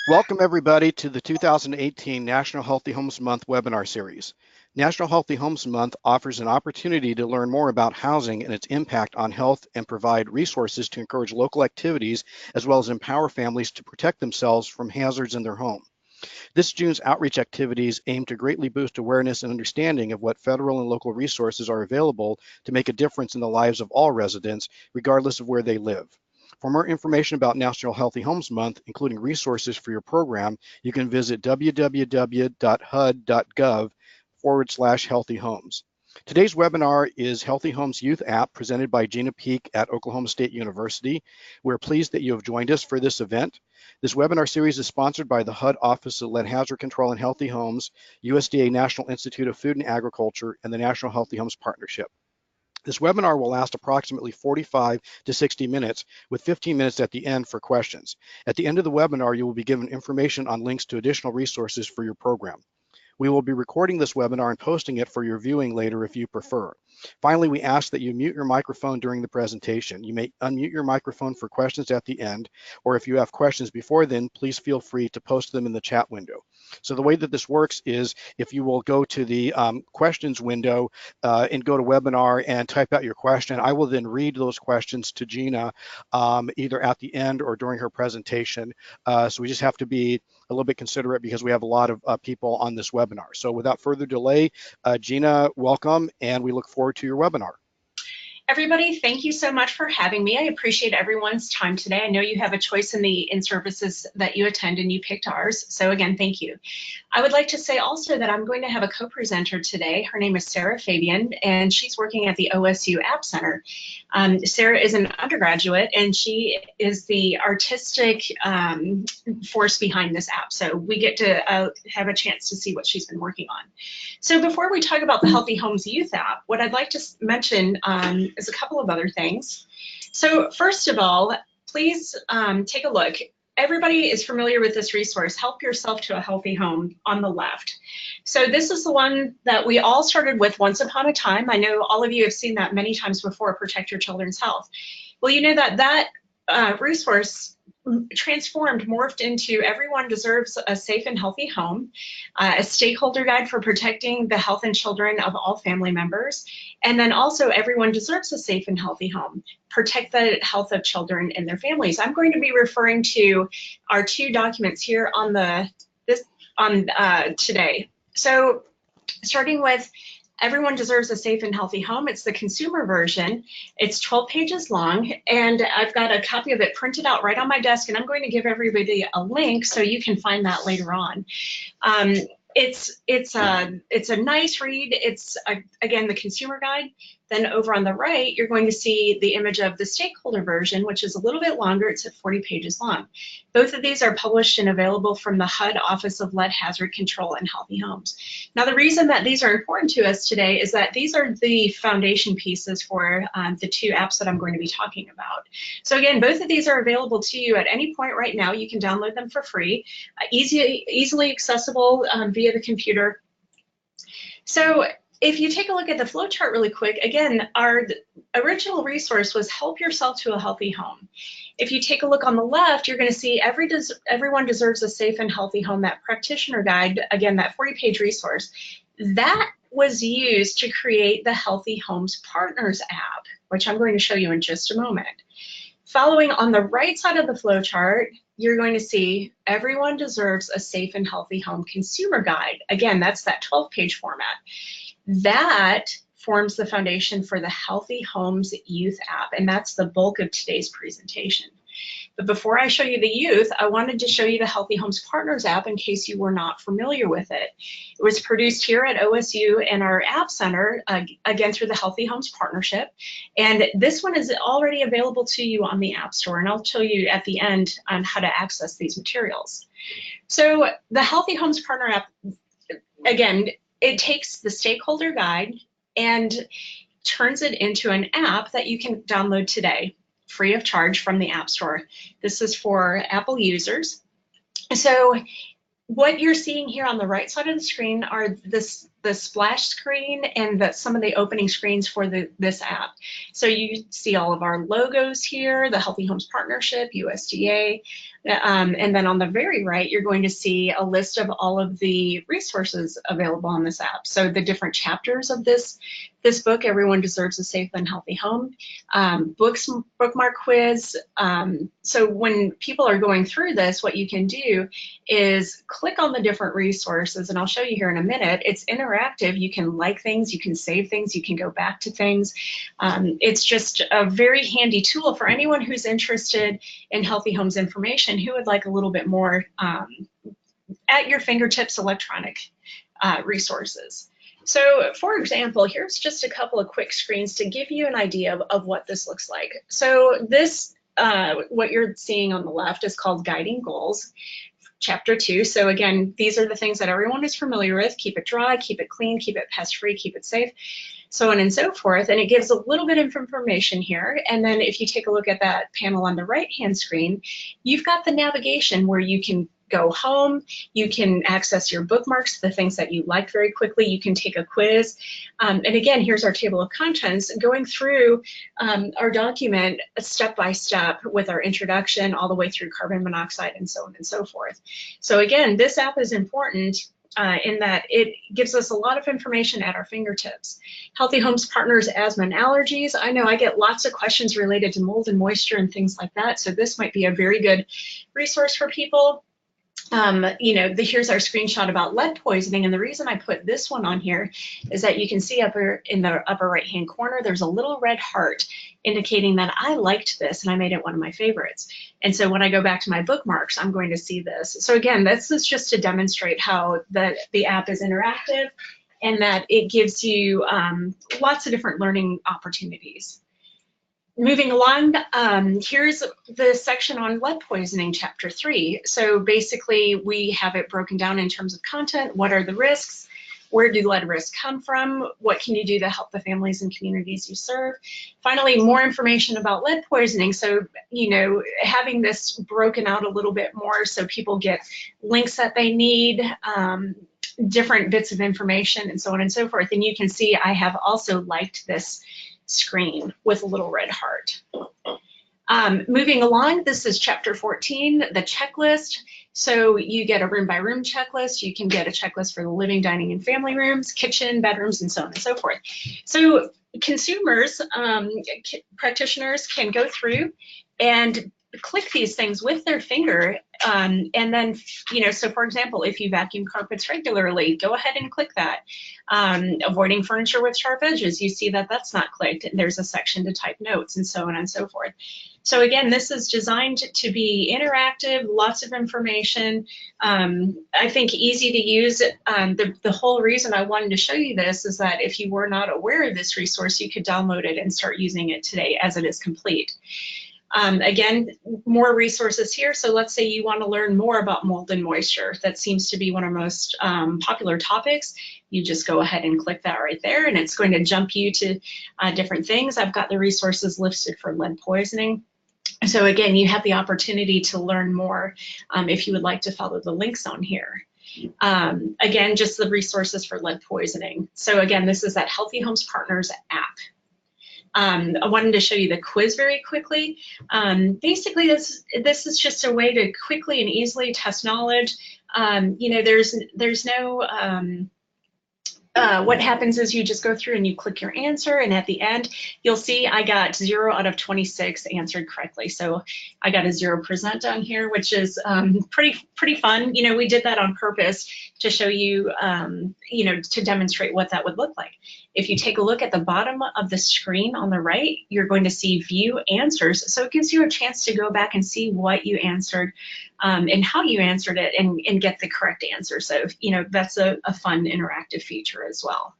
Welcome everybody to the 2018 National Healthy Homes Month webinar series. National Healthy Homes Month offers an opportunity to learn more about housing and its impact on health and provide resources to encourage local activities as well as empower families to protect themselves from hazards in their home. This June's outreach activities aim to greatly boost awareness and understanding of what federal and local resources are available to make a difference in the lives of all residents, regardless of where they live. For more information about National Healthy Homes Month, including resources for your program, you can visit www.hud.gov/healthy homes. Today's webinar is Healthy Homes Youth App presented by Gina Peak at Oklahoma State University. We're pleased that you have joined us for this event. This webinar series is sponsored by the HUD Office of Lead Hazard Control and Healthy Homes, USDA National Institute of Food and Agriculture, and the National Healthy Homes Partnership. This webinar will last approximately 45 to 60 minutes, with 15 minutes at the end for questions. At the end of the webinar, you will be given information on links to additional resources for your program. We will be recording this webinar and posting it for your viewing later if you prefer. Finally, we ask that you mute your microphone during the presentation. You may unmute your microphone for questions at the end, or if you have questions before then, please feel free to post them in the chat window. So the way that this works is if you will go to the questions window and go to webinar and type out your question, I will then read those questions to Gina either at the end or during her presentation. So we just have to be a little bit considerate because we have a lot of people on this webinar. So without further delay, Gina, welcome, and we look forward to your webinar. Everybody, thank you so much for having me. I appreciate everyone's time today. I know you have a choice in the in-services that you attend and you picked ours. So again, thank you. I would like to say also that I'm going to have a co-presenter today. Her name is Sarah Fabian, and she's working at the OSU App Center. Sarah is an undergraduate, and she is the artistic force behind this app. So we get to have a chance to see what she's been working on. So before we talk about the Healthy Homes Youth app, what I'd like to mention is a couple of other things. So first of all, please take a look. Everybody is familiar with this resource, Help Yourself to a Healthy Home, on the left. So this is the one that we all started with once upon a time. I know all of you have seen that many times before, Protect Your Children's Health. Well, you know that resource transformed, morphed into Everyone Deserves a Safe and Healthy Home, a stakeholder guide for protecting the health and children of all family members, and then also Everyone Deserves a Safe and Healthy Home, protect the health of children and their families. I'm going to be referring to our two documents here on today. So starting with Everyone Deserves a Safe and Healthy Home. It's the consumer version. It's 12 pages long, and I've got a copy of it printed out right on my desk, and I'm going to give everybody a link so you can find that later on. It's a nice read. It's again the consumer guide. Then over on the right, you're going to see the image of the stakeholder version, which is a little bit longer. It's at 40 pages long. Both of these are published and available from the HUD Office of Lead Hazard Control and Healthy Homes. Now, the reason that these are important to us today is that these are the foundation pieces for the two apps that I'm going to be talking about. So again, both of these are available to you at any point right now. You can download them for free, easily accessible via the computer. So if you take a look at the flow chart really quick, again, our original resource was Help Yourself to a Healthy Home. If you take a look on the left, you're going to see Everyone Deserves a Safe and Healthy Home, that practitioner guide, again, that 40-page resource. That was used to create the Healthy Homes Partners app, which I'm going to show you in just a moment. Following on the right side of the flow chart, you're going to see Everyone Deserves a Safe and Healthy Home consumer guide. Again, that's that 12-page format. That forms the foundation for the Healthy Homes Youth app, and that's the bulk of today's presentation. But before I show you the youth, I wanted to show you the Healthy Homes Partners app in case you were not familiar with it. It was produced here at OSU and our App Center, again through the Healthy Homes Partnership. And this one is already available to you on the App Store, and I'll show you at the end on how to access these materials. So the Healthy Homes Partner app, again, it takes the stakeholder guide and turns it into an app that you can download today, free of charge from the App Store. This is for Apple users. So what you're seeing here on the right side of the screen are the splash screen and some of the opening screens for this app. So you see all of our logos here, the Healthy Homes Partnership, USDA, and then on the very right, you're going to see a list of all of the resources available on this app. So the different chapters of this book, Everyone Deserves a Safe and Healthy Home, bookmark quiz. So when people are going through this, what you can do is click on the different resources, and I'll show you here in a minute. It's interactive. You can like things, you can save things, you can go back to things. It's just a very handy tool for anyone who's interested in Healthy Homes information, who would like a little bit more at your fingertips electronic resources. So for example, here's just a couple of quick screens to give you an idea of what this looks like. So this, what you're seeing on the left is called Guiding Goals, Chapter 2. So again, these are the things that everyone is familiar with: keep it dry, keep it clean, keep it pest-free, keep it safe, so on and so forth. And it gives a little bit of information here. And then if you take a look at that panel on the right-hand screen, you've got the navigation where you can go home, you can access your bookmarks, the things that you like very quickly, you can take a quiz. And again, here's our table of contents, going through our document step by step with our introduction all the way through carbon monoxide and so on and so forth. So again, this app is important in that it gives us a lot of information at our fingertips. Healthy Homes partners asthma and allergies. I know I get lots of questions related to mold and moisture and things like that, so this might be a very good resource for people. You know, here's our screenshot about lead poisoning, and the reason I put this one on here is that you can see up in the upper right-hand corner, there's a little red heart indicating that I liked this and I made it one of my favorites. And so when I go back to my bookmarks, I'm going to see this. So again, this is just to demonstrate how the app is interactive and that it gives you lots of different learning opportunities. Moving along, here's the section on lead poisoning, Chapter 3. So basically, we have it broken down in terms of content. What are the risks? Where do lead risks come from? What can you do to help the families and communities you serve? Finally, more information about lead poisoning. So, you know, having this broken out a little bit more so people get links that they need, different bits of information, and so on and so forth. And you can see I have also liked this screen with a little red heart. Moving along, this is Chapter 14, the checklist. So you get a room by room checklist. You can get a checklist for the living, dining, and family rooms, kitchen, bedrooms, and so on and so forth. So consumers, practitioners can go through and click these things with their finger, and then, you know, so for example, if you vacuum carpets regularly, go ahead and click that. Avoiding furniture with sharp edges, you see that that's not clicked, and there's a section to type notes, and so on and so forth. So again, this is designed to be interactive, lots of information, I think easy to use. The whole reason I wanted to show you this is that if you were not aware of this resource, you could download it and start using it today as it is complete. Again, more resources here. So let's say you want to learn more about mold and moisture. That seems to be one of our most popular topics. You just go ahead and click that right there, and it's going to jump you to different things. I've got the resources listed for lead poisoning. So again, you have the opportunity to learn more if you would like to follow the links on here. Again, just the resources for lead poisoning. So again, this is that Healthy Homes Partners app. I wanted to show you the quiz very quickly. Basically, this is just a way to quickly and easily test knowledge. You know, there's no what happens is you just go through and you click your answer, and at the end you'll see I got 0 out of 26 answered correctly. So I got a 0% down here, which is pretty fun. You know, we did that on purpose to show you, you know, to demonstrate what that would look like. If you take a look at the bottom of the screen on the right, you're going to see view answers. So it gives you a chance to go back and see what you answered and how you answered it, and get the correct answer. So, you know, that's a fun interactive feature as well.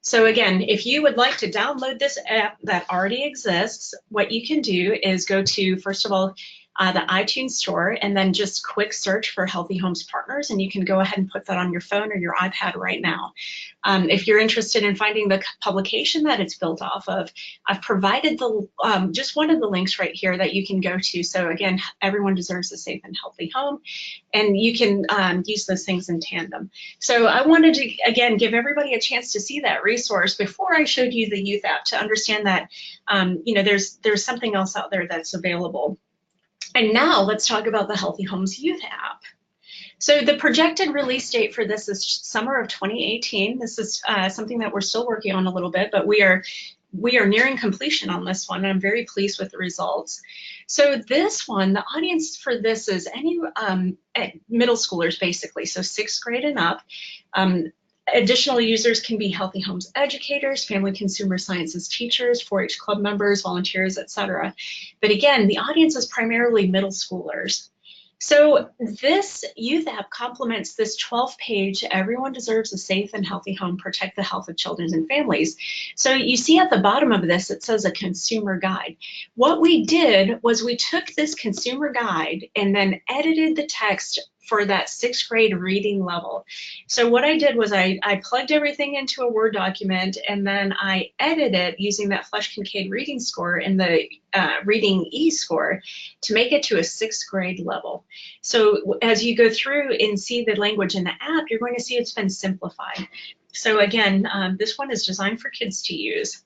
So again, if you would like to download this app that already exists, what you can do is go to, first of all, the iTunes store, and then just quick search for Healthy Homes Partners, and you can go ahead and put that on your phone or your iPad right now. If you're interested in finding the publication that it's built off of, I've provided the just one of the links right here that you can go to. So again, everyone deserves a safe and healthy home, and you can use those things in tandem. So I wanted to, again, give everybody a chance to see that resource before I showed you the youth app, to understand that you know, there's something else out there that's available. And now let's talk about the Healthy Homes Youth app. So the projected release date for this is summer of 2018. This is something that we're still working on a little bit, but we are nearing completion on this one, and I'm very pleased with the results. So this one, the audience for this is any middle schoolers, basically, so 6th grade and up. Additional users can be Healthy Homes educators, family consumer sciences teachers, 4-H club members, volunteers, etc. But again, the audience is primarily middle schoolers. So this youth app complements this 12-page Everyone Deserves a Safe and Healthy Home, Protect the Health of Children and Families. So you see at the bottom of this, it says a consumer guide. What we did was we took this consumer guide and then edited the text for that 6th grade reading level. So what I did was I plugged everything into a Word document, and then I edited it using that Flesch-Kincaid reading score and the reading E-score to make it to a 6th grade level. So as you go through and see the language in the app, you're going to see it's been simplified. So again, this one is designed for kids to use.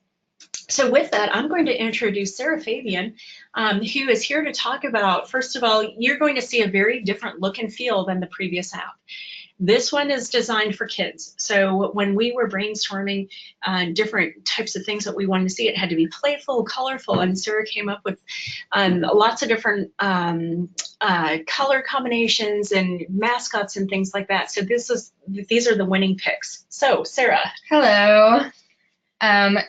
So with that, I'm going to introduce Sarah Fabian, who is here to talk about, first of all, you're going to see a very different look and feel than the previous app. This one is designed for kids. So when we were brainstorming different types of things that we wanted to see, it had to be playful, colorful, and Sarah came up with lots of different color combinations and mascots and things like that. So these are the winning picks. So Sarah. Hello.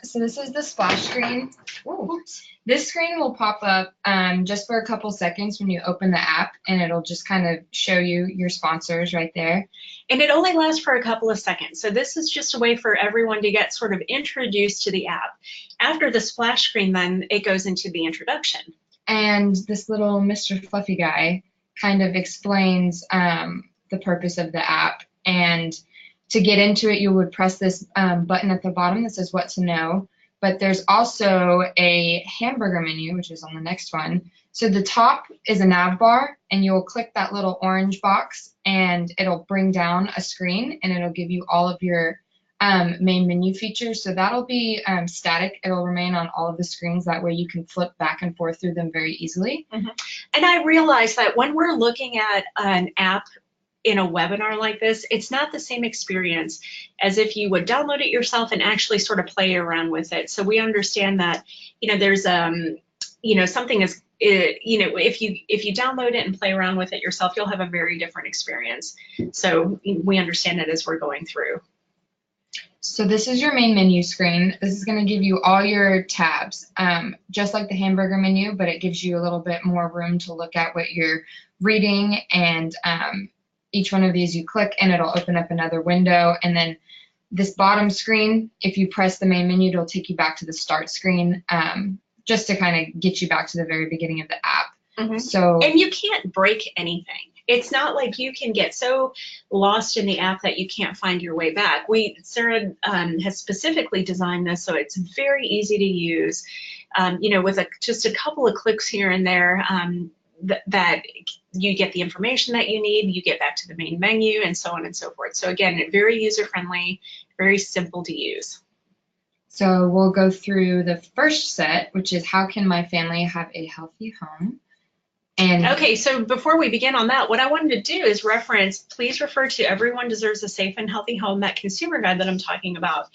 So this is the splash screen. Ooh. This screen will pop up just for a couple seconds when you open the app, and it'll just kind of show you your sponsors right there. And it only lasts for a couple of seconds. So this is just a way for everyone to get sort of introduced to the app. After the splash screen, then it goes into the introduction. And this little Mr. Fluffy guy kind of explains the purpose of the app. And to get into it, you would press this button at the bottom that says what to know. But there's also a hamburger menu, which is on the next one. So the top is a nav bar, and you'll click that little orange box, and it'll bring down a screen, and it'll give you all of your main menu features. So that'll be static. It'll remain on all of the screens. That way you can flip back and forth through them very easily. Mm-hmm. And I realize that when we're looking at an app in a webinar like this, it's not the same experience as if you would download it yourself and actually sort of play around with it. So we understand that, you know, there's, you know, something is, you know, if you download it and play around with it yourself, you'll have a very different experience. So we understand it as we're going through. So this is your main menu screen. This is going to give you all your tabs, just like the hamburger menu, but it gives you a little bit more room to look at what you're reading, and each one of these you click and it'll open up another window. And then this bottom screen, if you press the main menu, it'll take you back to the start screen, just to kind of get you back to the very beginning of the app. Mm-hmm. So, and you can't break anything. It's not like you can get so lost in the app that you can't find your way back. Sarah has specifically designed this so it's very easy to use. You know, with just a couple of clicks here and there, that you get the information that you need, you get back to the main menu, and so on and so forth. So again, very user-friendly, very simple to use. So we'll go through the first set, which is how can my family have a healthy home? And okay, so before we begin on that, what I wanted to do is please refer to Everyone Deserves a Safe and Healthy Home, that consumer guide that I'm talking about.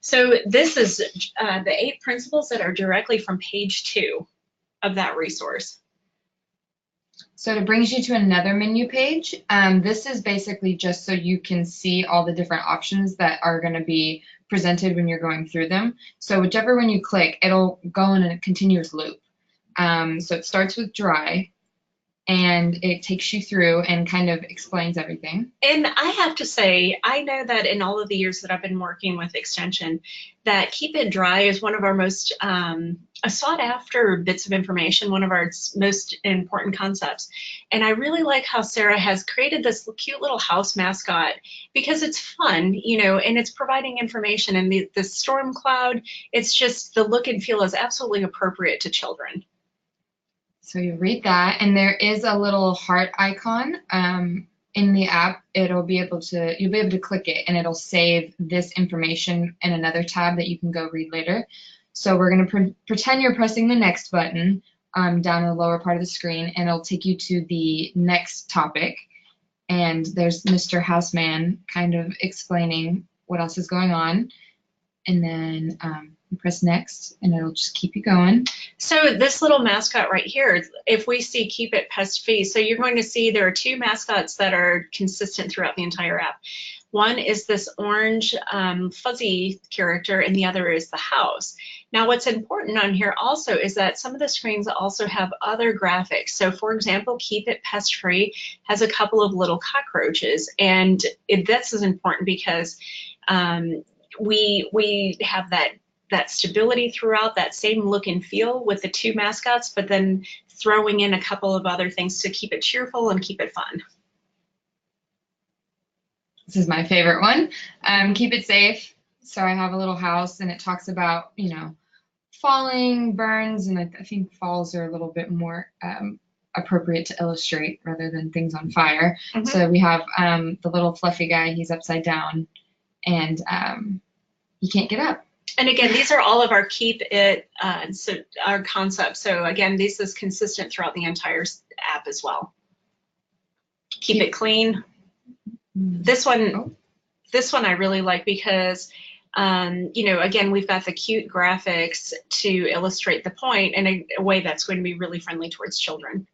So this is the 8 principles that are directly from page 2 of that resource. So it brings you to another menu page. This is basically just so you can see all the different options that are going to be presented when you're going through them. So whichever one you click, it'll go in a continuous loop. So it starts with dry, and it takes you through and kind of explains everything. And I have to say, I know that in all of the years that I've been working with Extension, that Keep It Dry is one of our most sought after bits of information, one of our most important concepts. And I really like how Sarah has created this cute little house mascot because it's fun, you know, and it's providing information. And the storm cloud, it's just the look and feel is absolutely appropriate to children. So you read that, and there is a little heart icon in the app. You'll be able to click it, and it'll save this information in another tab that you can go read later. So we're going to pretend you're pressing the next button down in the lower part of the screen, and it'll take you to the next topic. And there's Mr. Houseman kind of explaining what else is going on. And then you press next, and it'll just keep you going. So this little mascot right here, if we see Keep It Pest Free, so you're going to see there are two mascots that are consistent throughout the entire app. One is this orange fuzzy character, and the other is the house. Now, what's important on here also is that some of the screens also have other graphics. So, for example, Keep It Pest Free has a couple of little cockroaches, and this is important because we have that stability throughout, that same look and feel with the two mascots, but then throwing in a couple of other things to keep it cheerful and keep it fun. This is my favorite one. Keep it safe. So I have a little house, and it talks about, you know, falling, burns, and I think falls are a little bit more appropriate to illustrate rather than things on fire. Mm-hmm. So we have the little fluffy guy. He's upside down, and he can't get up. And again, these are all of our Keep It, so our concepts. So again, this is consistent throughout the entire app as well. Keep it clean. This one I really like because, you know, again, we've got the cute graphics to illustrate the point in a way that's going to be really friendly towards children.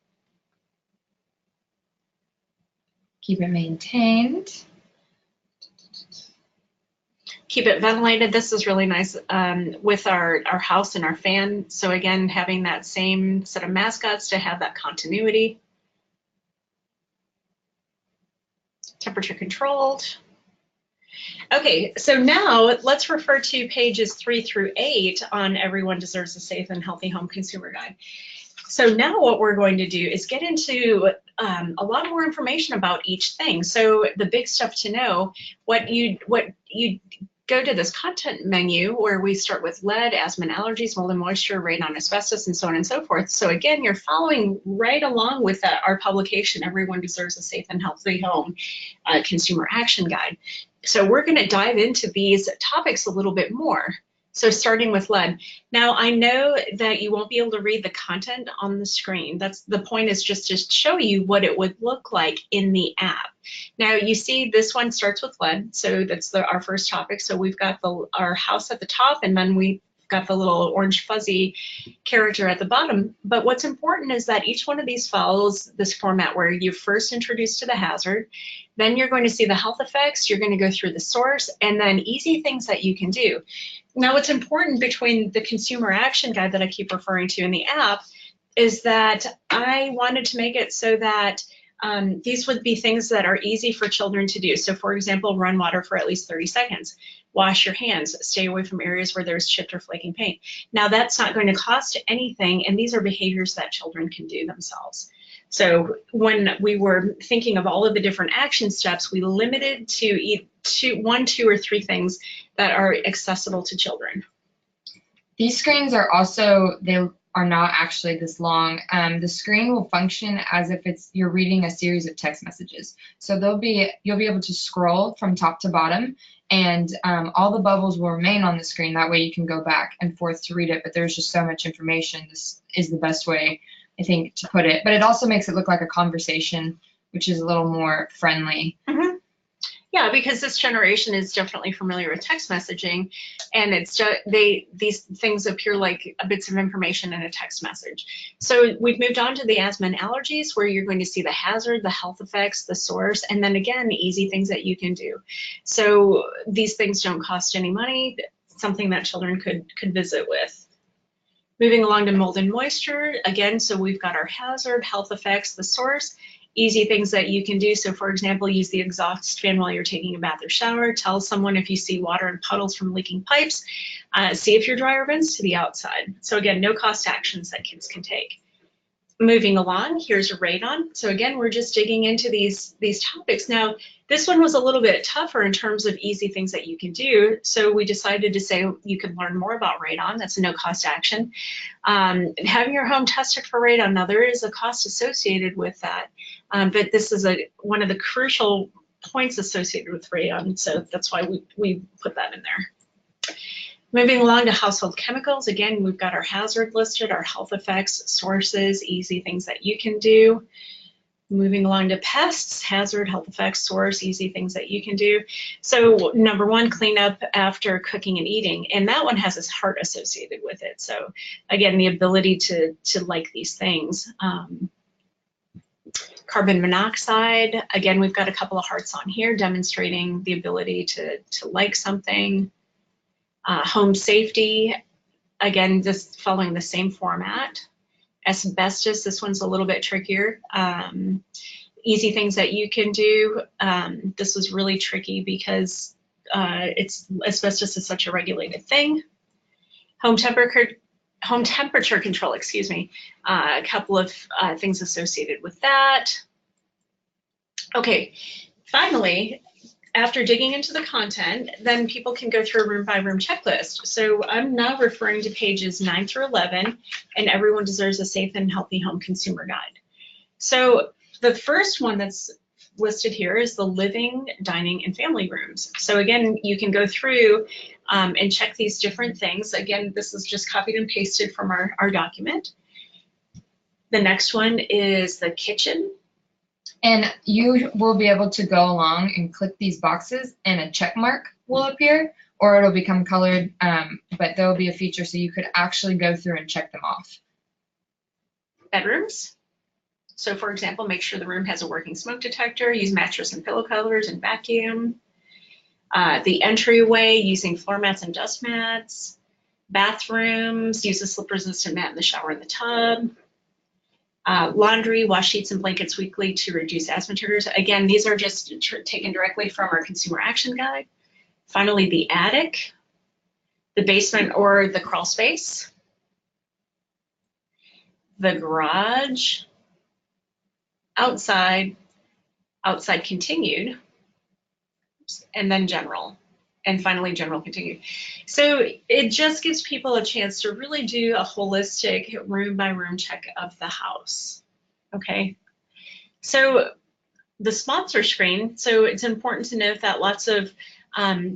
Keep it maintained. Keep it ventilated. This is really nice with our house and our fan. So again, having that same set of mascots to have that continuity. Temperature controlled. Okay, so now let's refer to pages 3 through 8 on Everyone Deserves a Safe and Healthy Home Consumer Guide. So now what we're going to do is get into a lot more information about each thing. So the big stuff to know, what you go to this content menu where we start with lead, asthma and allergies, mold and moisture, radon, asbestos, and so on and so forth. So again, you're following right along with our publication, Everyone Deserves a Safe and Healthy Home Consumer Action Guide. So we're going to dive into these topics a little bit more. So starting with lead. Now, I know that you won't be able to read the content on the screen. That's the point, is just to show you what it would look like in the app. Now, you see this one starts with lead, so that's our first topic. So we've got our house at the top, and then we've got the little orange fuzzy character at the bottom. But what's important is that each one of these follows this format where you're first introduced to the hazard, then you're going to see the health effects, you're going to go through the source, and then easy things that you can do. Now, what's important between the consumer action guide that I keep referring to in the app is that I wanted to make it so that these would be things that are easy for children to do. So, for example, run water for at least 30 seconds. Wash your hands. Stay away from areas where there's chipped or flaking paint. Now, that's not going to cost anything, and these are behaviors that children can do themselves. So when we were thinking of all of the different action steps, we limited to 1, 2, or 3 things that are accessible to children. These screens are also, they are not actually this long. The screen will function as if you're reading a series of text messages. So you'll be able to scroll from top to bottom, and all the bubbles will remain on the screen. That way you can go back and forth to read it, but there's just so much information. This is the best way, I think, to put it. But it also makes it look like a conversation, which is a little more friendly. Mm-hmm. Yeah, because this generation is definitely familiar with text messaging, and it's just, these things appear like bits of information in a text message. So we've moved on to the asthma and allergies, where you're going to see the hazard, the health effects, the source, and then again, easy things that you can do. So these things don't cost any money, something that children could visit with. Moving along to mold and moisture, again, so we've got our hazard, health effects, the source, easy things that you can do. So for example, use the exhaust fan while you're taking a bath or shower. Tell someone if you see water and puddles from leaking pipes. See if your dryer vents to the outside. So again, no cost actions that kids can take. Moving along, here's radon. So again, we're just digging into these topics. Now, this one was a little bit tougher in terms of easy things that you can do. So we decided to say you can learn more about radon. That's a no cost action. Having your home tested for radon. Now, there is a cost associated with that, but this is one of the crucial points associated with radon. So that's why we put that in there. Moving along to household chemicals, again, we've got our hazard listed, our health effects, sources, easy things that you can do. Moving along to pests, hazard, health effects, source, easy things that you can do. So number one, clean up after cooking and eating, and that one has a heart associated with it. So again, the ability to like these things. Carbon monoxide, again, we've got a couple of hearts on here demonstrating the ability to like something. Home safety, again, just following the same format. Asbestos, this one's a little bit trickier. Easy things that you can do. This was really tricky because asbestos is such a regulated thing. Home temperature control, excuse me. A couple of things associated with that. Okay, finally, after digging into the content, then people can go through a room by room checklist. So I'm now referring to pages 9 through 11, and Everyone Deserves a Safe and Healthy Home Consumer Guide. So the first one that's listed here is the living, dining, and family rooms. So again, you can go through and check these different things. Again, this is just copied and pasted from our document. The next one is the kitchen. And you will be able to go along and click these boxes and a check mark will appear, or it'll become colored, but there will be a feature so you could actually go through and check them off. Bedrooms. So for example, make sure the room has a working smoke detector, use mattress and pillow covers, and vacuum. The entryway, using floor mats and dust mats. Bathrooms, use a slip-resistant mat in the shower and the tub. Laundry, wash sheets and blankets weekly to reduce asthma triggers. Again, these are just taken directly from our consumer action guide. Finally, the attic, the basement or the crawl space, the garage, outside continued, and then general. And finally, general continued. So it just gives people a chance to really do a holistic room by room check of the house. Okay. So the sponsor screen. So it's important to note that lots of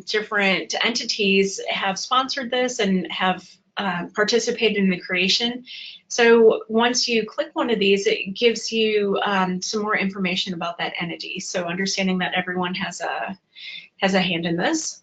different entities have sponsored this and have participated in the creation. So once you click one of these, it gives you some more information about that entity. So understanding that everyone has a hand in this.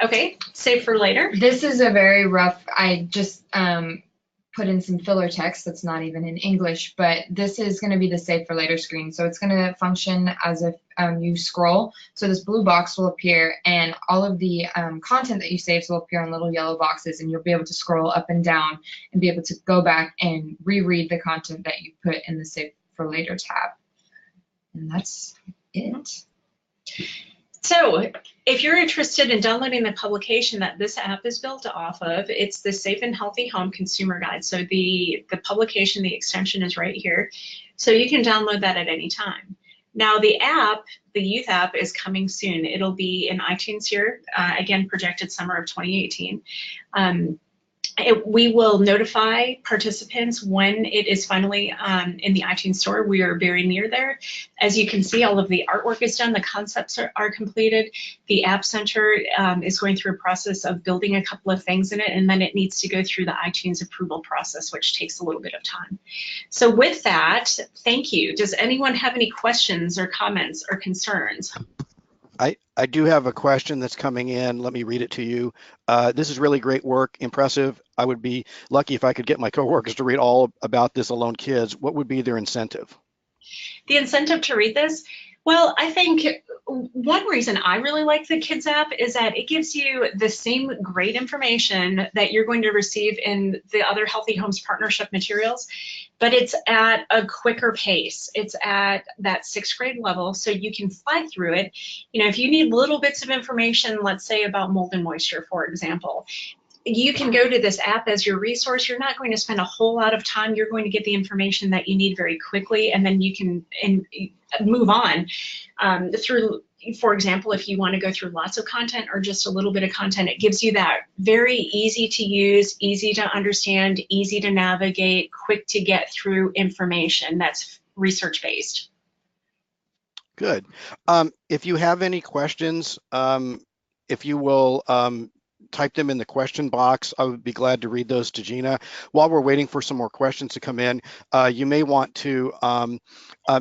Okay, save for later. This is a very rough, I just put in some filler text that's not even in English, but this is going to be the save for later screen. So it's going to function as if you scroll. So this blue box will appear and all of the content that you saved will appear in little yellow boxes, and you'll be able to scroll up and down and be able to go back and reread the content that you put in the save for later tab. And that's it. So if you're interested in downloading the publication that this app is built off of, it's the Safe and Healthy Home Consumer Guide. So the publication, the extension is right here. So you can download that at any time. Now the app, the youth app, is coming soon. It'll be in iTunes here, again, projected summer of 2018. We will notify participants when it is finally in the iTunes store. We are very near there. As you can see, all of the artwork is done. The concepts are completed. The App Center is going through a process of building a couple of things in it, and then it needs to go through the iTunes approval process, which takes a little bit of time. So with that, thank you. Does anyone have any questions or comments or concerns? I do have a question that's coming in. Let me read it to you. This is really great work, impressive. I would be lucky if I could get my coworkers to read all about this Alone Kids. What would be their incentive? The incentive to read this? Well, I think one reason I really like the Kids app is that it gives you the same great information that you're going to receive in the other Healthy Homes Partnership materials, but it's at a quicker pace. It's at that 6th grade level, so you can fly through it. You know, if you need little bits of information, let's say about mold and moisture, for example, you can go to this app as your resource. You're not going to spend a whole lot of time. You're going to get the information that you need very quickly, and then you can move on through. For example, if you want to go through lots of content or just a little bit of content, it gives you that very easy to use, easy to understand, easy to navigate, quick to get through information that's research based. Good. If you have any questions, if you will type them in the question box, I would be glad to read those to Gina. While we're waiting for some more questions to come in, you may want to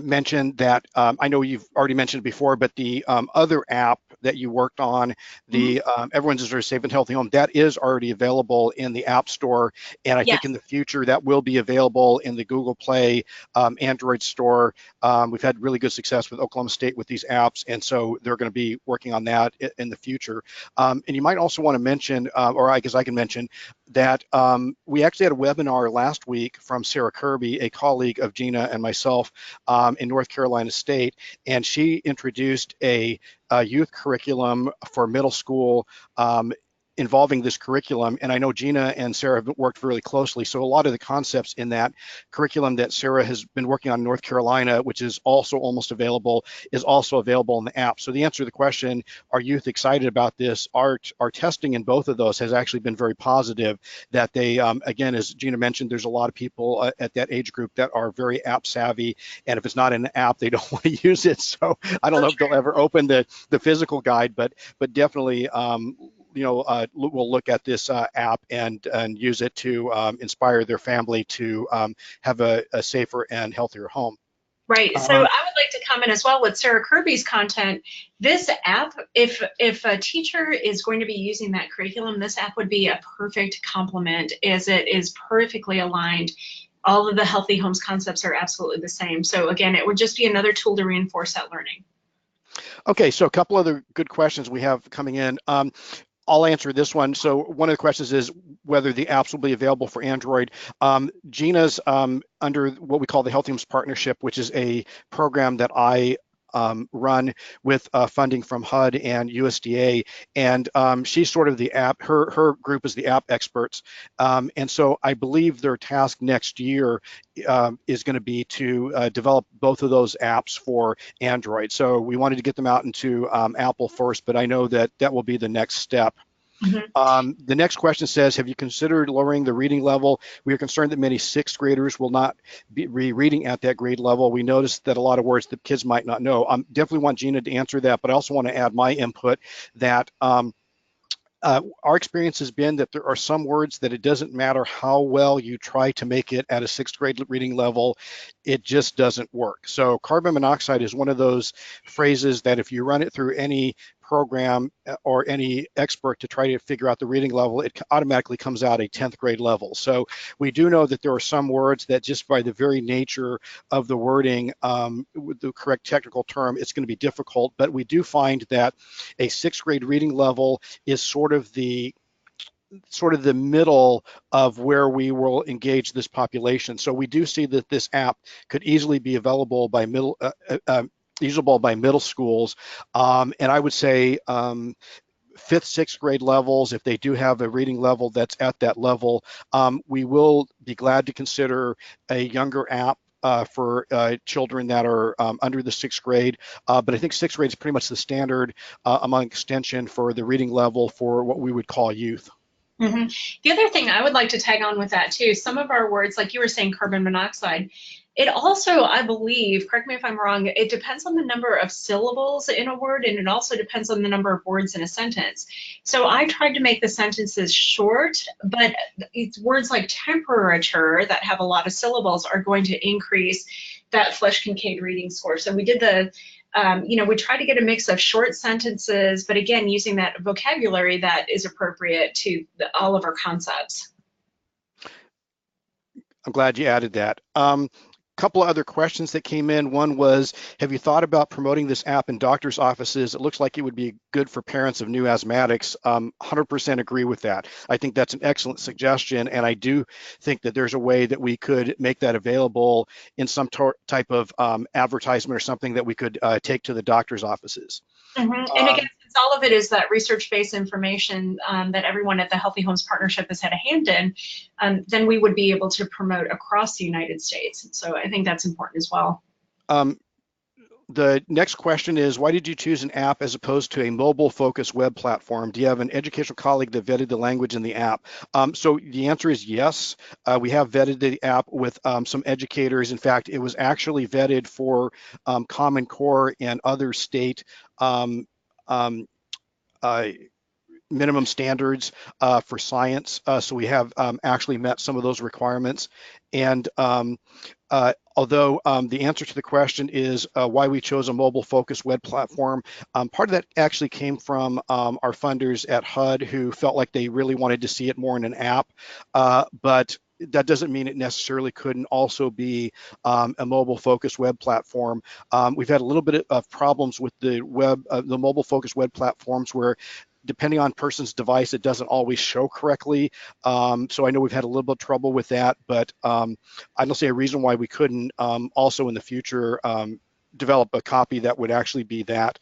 mention that, I know you've already mentioned it before, but the other app that you worked on, the Everyone Deserves a Safe and Healthy Home, that is already available in the App Store. And I think in the future that will be available in the Google Play Android store. We've had really good success with Oklahoma State with these apps, and so they're going to be working on that in the future. And you might also want to mention, or I guess I can mention, that we actually had a webinar last week from Sarah Kirby, a colleague of Gina and myself in North Carolina State, and she introduced a youth curriculum for middle school involving this curriculum. And I know Gina and Sarah have worked really closely. So a lot of the concepts in that curriculum that Sarah has been working on in North Carolina, which is also almost available, is also available in the app. So the answer to the question, are youth excited about this? Our testing in both of those has actually been very positive, that they, again, as Gina mentioned, there's a lot of people at that age group that are very app savvy. And if it's not in an app, they don't want to use it. So I don't know if they'll ever open the physical guide, but definitely, we'll look at this app and use it to inspire their family to have a safer and healthier home. Right. So I would like to comment as well with Sarah Kirby's content. This app, if a teacher is going to be using that curriculum, this app would be a perfect complement, as it is perfectly aligned. All of the Healthy Homes concepts are absolutely the same. So again, it would just be another tool to reinforce that learning. Okay, so a couple other good questions we have coming in. I'll answer this one. So one of the questions is whether the apps will be available for Android. Gina's under what we call the Healthy Homes Partnership, which is a program that I run with funding from HUD and USDA, and she's sort of the app, her group is the app experts, and so I believe their task next year is going to be to develop both of those apps for Android. So we wanted to get them out into Apple first, but I know that that will be the next step. The next question says, have you considered lowering the reading level? We are concerned that many 6th graders will not be reading at that grade level. We noticed that a lot of words that kids might not know. Definitely want Gina to answer that, but I also want to add my input that our experience has been that there are some words that it doesn't matter how well you try to make it at a 6th grade reading level, it just doesn't work. So carbon monoxide is one of those phrases that if you run it through any program or any expert to try to figure out the reading level, it automatically comes out a 10th grade level. So we do know that there are some words that just by the very nature of the wording, with the correct technical term, it's going to be difficult, but we do find that a 6th grade reading level is sort of the middle of where we will engage this population. So we do see that this app could easily be available by usable by middle schools, and I would say 5th, 6th grade levels, if they do have a reading level that's at that level, we will be glad to consider a younger app for children that are under the 6th grade, but I think 6th grade is pretty much the standard among extension for the reading level for what we would call youth. The other thing I would like to tag on with that too, some of our words, like you were saying, carbon monoxide, it also, I believe, correct me if I'm wrong, it depends on the number of syllables in a word, and it also depends on the number of words in a sentence. So I tried to make the sentences short, but it's words like temperature that have a lot of syllables are going to increase that Flesch-Kincaid reading score. So we did the we try to get a mix of short sentences, but again, using that vocabulary that is appropriate to all of our concepts. I'm glad you added that. couple of other questions that came in. One was, have you thought about promoting this app in doctor's offices? It looks like it would be good for parents of new asthmatics. 100% agree with that. I think that's an excellent suggestion, and I do think that there's a way that we could make that available in some type of advertisement or something that we could take to the doctor's offices. And again, since all of it is that research-based information that everyone at the Healthy Homes Partnership has had a hand in, then we would be able to promote across the United States. So I think that's important as well. The next question is, why did you choose an app as opposed to a mobile-focused web platform? Do you have an educational colleague that vetted the language in the app? So the answer is yes. We have vetted the app with some educators. In fact, it was actually vetted for Common Core and other state minimum standards for science. So we have actually met some of those requirements. And although the answer to the question is why we chose a mobile-focused web platform, part of that actually came from our funders at HUD, who felt like they really wanted to see it more in an app, but that doesn't mean it necessarily couldn't also be a mobile-focused web platform. We've had a little bit of problems with the mobile-focused web platforms where, depending on person's device, it doesn't always show correctly. So I know we've had a little bit of trouble with that, but I don't see a reason why we couldn't also in the future develop a copy that would actually be that.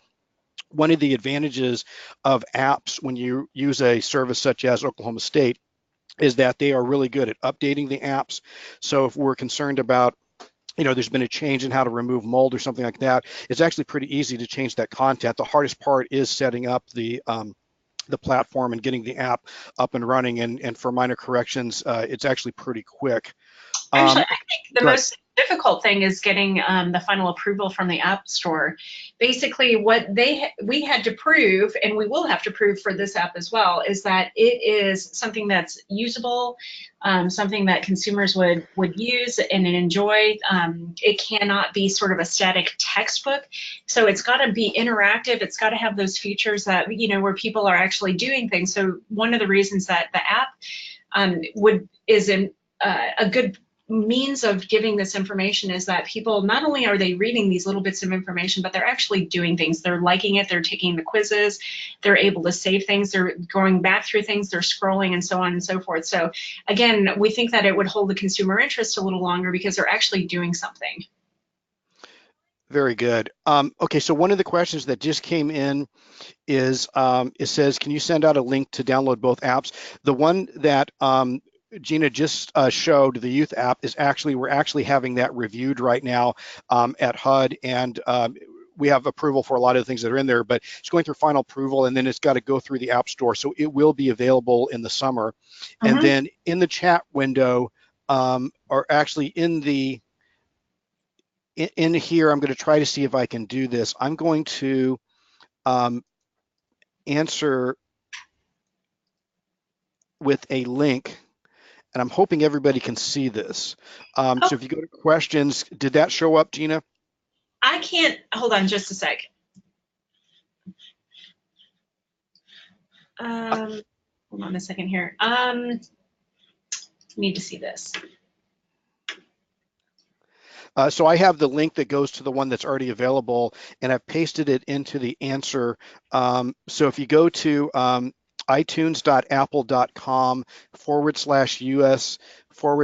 One of the advantages of apps when you use a service such as Oklahoma State is that they are really good at updating the apps. So if we're concerned about, there's been a change in how to remove mold or something like that, it's actually pretty easy to change that content. The hardest part is setting up the platform and getting the app up and running, and for minor corrections, it's actually pretty quick. Actually, I think the most difficult thing is getting the final approval from the App Store. Basically, what we had to prove, and we will have to prove for this app as well, is that it is something that's usable, something that consumers would use and enjoy. It cannot be sort of a static textbook, so it's got to be interactive. It's got to have those features that where people are actually doing things. So one of the reasons that the app is a good means of giving this information is that people, not only are they reading these little bits of information, but they're actually doing things. They're liking it, they're taking the quizzes, they're able to save things, they're going back through things, they're scrolling, and so on and so forth. So again, we think that it would hold the consumer interest a little longer because they're actually doing something. Very good. Okay, so one of the questions that just came in is, it says, can you send out a link to download both apps? The one that Gina just showed, the youth app, is we're actually having that reviewed right now at HUD, and we have approval for a lot of the things that are in there, but it's going through final approval, and then it's got to go through the App Store, so it will be available in the summer. And then in the chat window, or actually in here, I'm going to try to see if I can do this. I'm going to answer with a link, and I'm hoping everybody can see this. So if you go to questions, did that show up, Gina? I can't, hold on just a sec. Hold on a second here. Need to see this. So I have the link that goes to the one that's already available, and I've pasted it into the answer. So if you go to itunes.apple.com/US/app for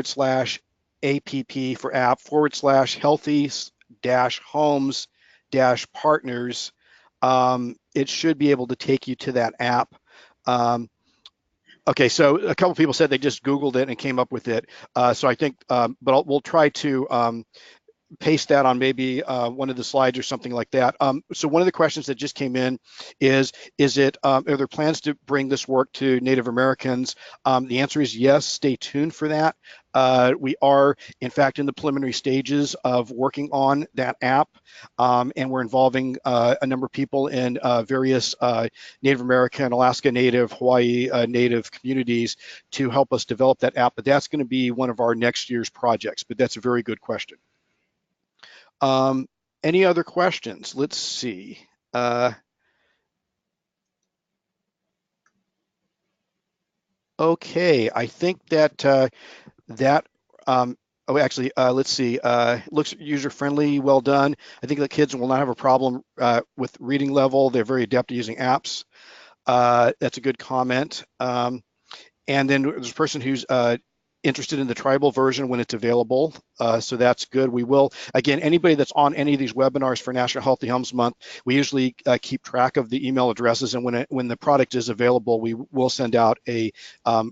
app /healthy-homes-partners, it should be able to take you to that app. Okay, so a couple people said they just Googled it and came up with it. So I think, but we'll try to paste that on maybe one of the slides or something like that. So one of the questions that just came in is are there plans to bring this work to Native Americans? The answer is yes, stay tuned for that. We are, in fact, in the preliminary stages of working on that app, and we're involving a number of people in various Native American, Alaska Native, Hawaii Native communities to help us develop that app, but that's going to be one of our next year's projects, but that's a very good question. Any other questions? Let's see. Okay, I think that that Oh, actually, let's see. Looks user-friendly, well done. I think the kids will not have a problem with reading level. They're very adept at using apps. That's a good comment. And then there's a person who's interested in the tribal version when it's available. So that's good. We will, again, anybody that's on any of these webinars for National Healthy Homes Month, we usually keep track of the email addresses. And when the product is available, we will send out a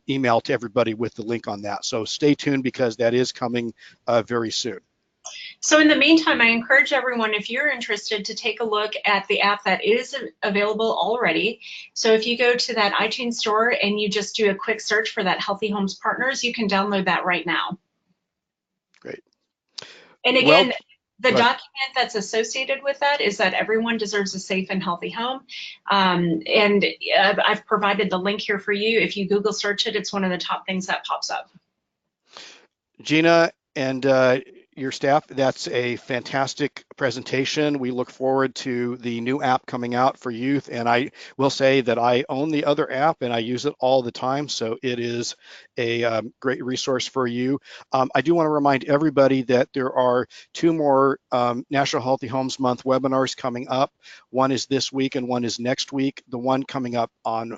email to everybody with the link on that. So stay tuned because that is coming very soon. So in the meantime, I encourage everyone, if you're interested, to take a look at the app that is available already. So if you go to that iTunes store and you just do a quick search for that Healthy Homes Partners, you can download that right now. Great. And again, Well, the document that's associated with that is that everyone deserves a safe and healthy home. And I've provided the link here for you. If you Google search it, it's one of the top things that pops up. Gina and your staff, that's a fantastic presentation. We look forward to the new app coming out for youth. And I will say that I own the other app and I use it all the time. So it is a great resource for you. I do want to remind everybody that there are 2 more National Healthy Homes Month webinars coming up. One is this week and one is next week. The one coming up on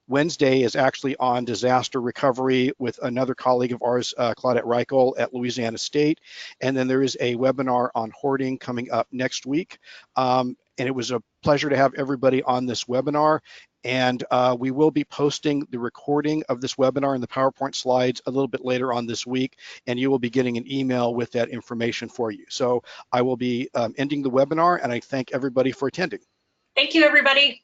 Wednesday is actually on disaster recovery with another colleague of ours, Claudette Reichel at Louisiana State. And then there is a webinar on hoarding coming up next week. And it was a pleasure to have everybody on this webinar. And we will be posting the recording of this webinar and the PowerPoint slides a little bit later on this week, and you will be getting an email with that information for you. So I will be ending the webinar, and I thank everybody for attending. Thank you, everybody.